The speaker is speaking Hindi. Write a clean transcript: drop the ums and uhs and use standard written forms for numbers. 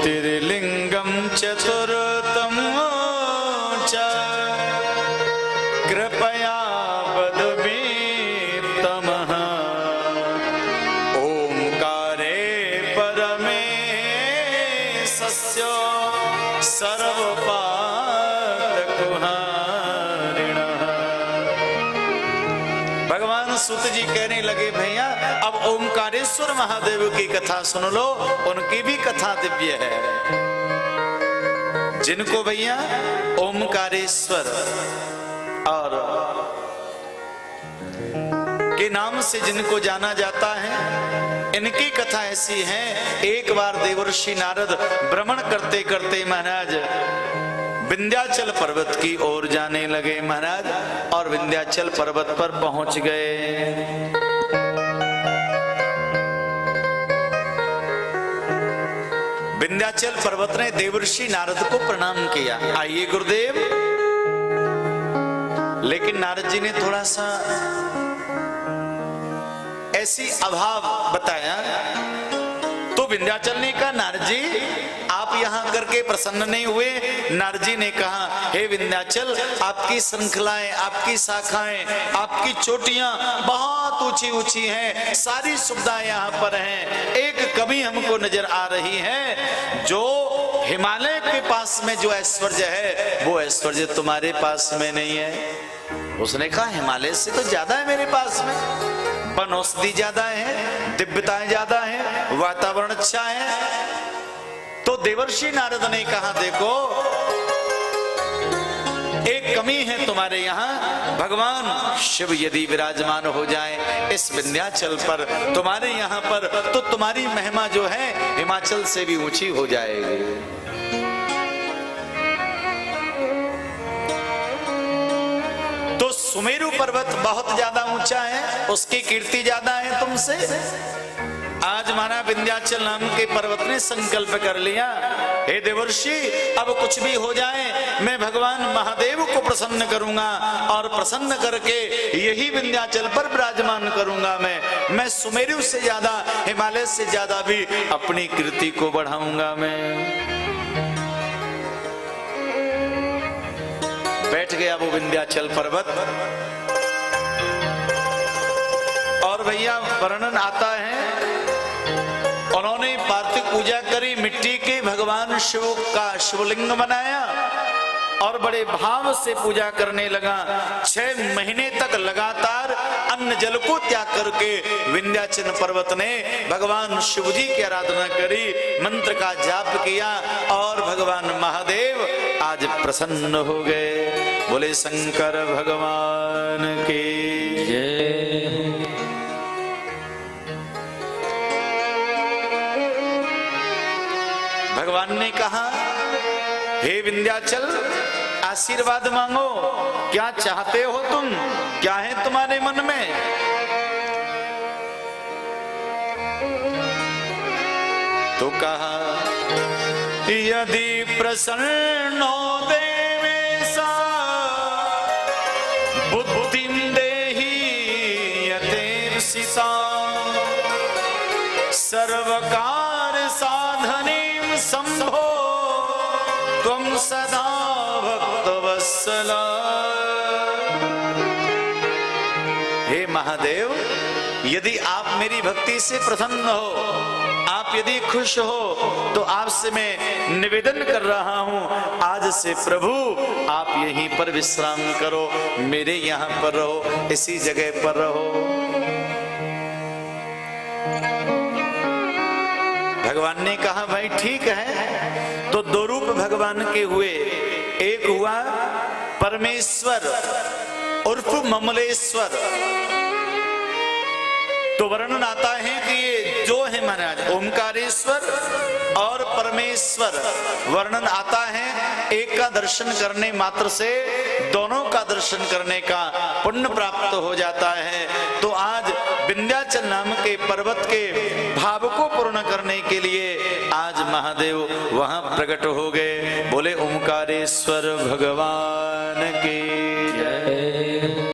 ज्योतिर्लिंगम चतुर्थम च कृपया वदवीतमः ओंकारे परमे सस्य सर्वपातकुहारिणः। भगवान सूत जी कहने लगे भैया अब ओंकारेश्वर महादेव की कथा सुन लो, उनकी भी कथा दिव्य है। जिनको भैया ओंकारेश्वर और के नाम से जिनको जाना जाता है, इनकी कथा ऐसी है। एक बार देवर्षि नारद भ्रमण करते करते महाराज विंध्याचल पर्वत की ओर जाने लगे महाराज, और विंध्याचल पर्वत पर पहुंच गए। विंध्याचल पर्वत ने देवर्षि नारद को प्रणाम किया, आइए गुरुदेव। लेकिन नारद जी ने थोड़ा सा ऐसी अभाव बताया, तो विंध्याचल ने कहा नारद जी आप यहाँ करके प्रसन्न नहीं हुए। नारद जी ने कहा हे विंध्याचल, आपकी श्रृंखलाएं, आपकी शाखाएं, आपकी चोटियां बहुत ऊंची ऊंची हैं, सारी सुविधाएं यहाँ पर हैं। एक कमी हमको नजर आ रही है, जो हिमालय के पास में जो ऐश्वर्य है वो ऐश्वर्य तुम्हारे पास में नहीं है। उसने कहा हिमालय से तो ज्यादा है मेरे पास में, वन औषधि ज्यादा है, दिव्यताएं ज्यादा है, वातावरण अच्छा है। तो देवर्षि नारद ने कहा देखो एक कमी है तुम्हारे यहाँ, भगवान शिव यदि विराजमान हो जाए इस विंध्याचल पर, तुम्हारे यहाँ पर, तो तुम्हारी महिमा जो है हिमाचल से भी ऊंची हो जाएगी। तो सुमेरु पर्वत बहुत ज्यादा ऊंचा है, उसकी कीर्ति ज्यादा है तुमसे। आज माना विंध्याचल नाम के पर्वत ने संकल्प कर लिया, हे देवर्षि अब कुछ भी हो जाए मैं भगवान महादेव को प्रसन्न करूंगा, और प्रसन्न करके यही विंध्याचल पर विराजमान करूंगा। मैं सुमेरु से ज्यादा, हिमालय से ज्यादा भी अपनी कीर्ति को बढ़ाऊंगा। मैं बैठ गया वो विंध्याचल पर्वत, और भैया वर्णन आता है उन्होंने पार्थिव पूजा करी, मिट्टी के भगवान शिव का शिवलिंग बनाया और बड़े भाव से पूजा करने लगा। 6 महीने तक लगातार अन्न जल को त्याग करके विंध्याचल पर्वत ने भगवान शिव जी की आराधना करी, मंत्र का जाप किया, और भगवान महादेव आज प्रसन्न हो गए। बोले शंकर भगवान की जय। भगवान ने कहा हे विंध्याचल आशीर्वाद मांगो, क्या चाहते हो तुम, क्या है तुम्हारे मन में। तो कहा यदि प्रसन्नो देवेशा बुद्धिं देहि यतेर्षिषा सर्वकार साधनीं शंभो त्वं सदा भक्तवत्सला। हे महादेव, यदि आप मेरी भक्ति से प्रसन्न हो, आप यदि खुश हो, तो आपसे मैं निवेदन कर रहा हूं, आज से प्रभु आप यहीं पर विश्राम करो, मेरे यहाँ पर रहो, इसी जगह पर रहो। भगवान ने कहा भाई ठीक है। तो 2 रूप भगवान के हुए, एक हुआ परमेश्वर उर्फ ममलेश्वर। तो वर्णन आता है कि ये जो है महाराज ओंकारेश्वर और परमेश्वर, वर्णन आता है एक का दर्शन करने मात्र से दोनों का दर्शन करने का पुण्य प्राप्त हो जाता है। तो आज विंध्याचल नाम के पर्वत के भाव को पूर्ण करने के लिए आज महादेव वहां प्रकट हो गए। बोले ओंकारेश्वर भगवान की जय।